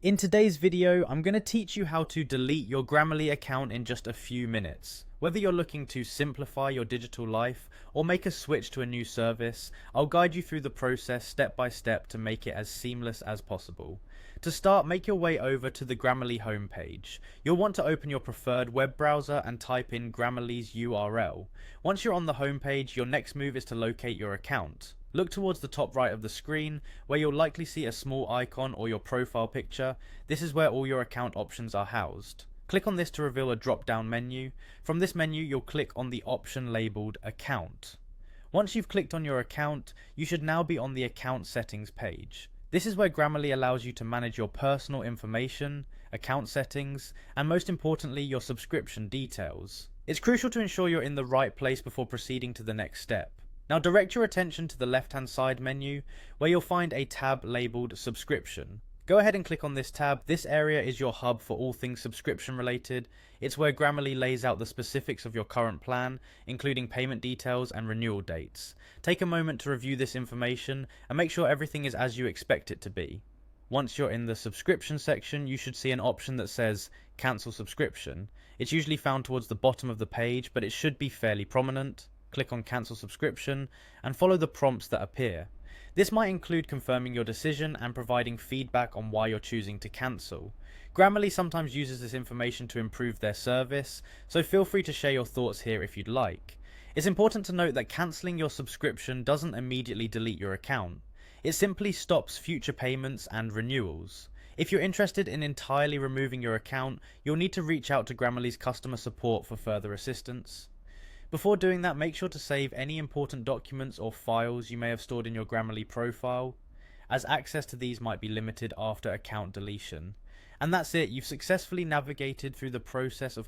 In today's video, I'm going to teach you how to delete your Grammarly account in just a few minutes. Whether you're looking to simplify your digital life or make a switch to a new service, I'll guide you through the process step by step to make it as seamless as possible. To start, make your way over to the Grammarly homepage. You'll want to open your preferred web browser and type in Grammarly's URL. Once you're on the homepage, your next move is to locate your account. Look towards the top right of the screen, where you'll likely see a small icon or your profile picture. This is where all your account options are housed. Click on this to reveal a drop-down menu. From this menu, you'll click on the option labelled Account. Once you've clicked on your account, you should now be on the Account Settings page. This is where Grammarly allows you to manage your personal information, account settings, and most importantly, your subscription details. It's crucial to ensure you're in the right place before proceeding to the next step. Now direct your attention to the left-hand side menu, where you'll find a tab labelled Subscription. Go ahead and click on this tab. This area is your hub for all things subscription related. It's where Grammarly lays out the specifics of your current plan, including payment details and renewal dates. Take a moment to review this information and make sure everything is as you expect it to be. Once you're in the subscription section, you should see an option that says Cancel Subscription. It's usually found towards the bottom of the page, but it should be fairly prominent. Click on Cancel Subscription and follow the prompts that appear. This might include confirming your decision and providing feedback on why you're choosing to cancel. Grammarly sometimes uses this information to improve their service, so feel free to share your thoughts here if you'd like. It's important to note that cancelling your subscription doesn't immediately delete your account. It simply stops future payments and renewals. If you're interested in entirely removing your account, you'll need to reach out to Grammarly's customer support for further assistance. Before doing that, make sure to save any important documents or files you may have stored in your Grammarly profile, as access to these might be limited after account deletion. And that's it, you've successfully navigated through the process of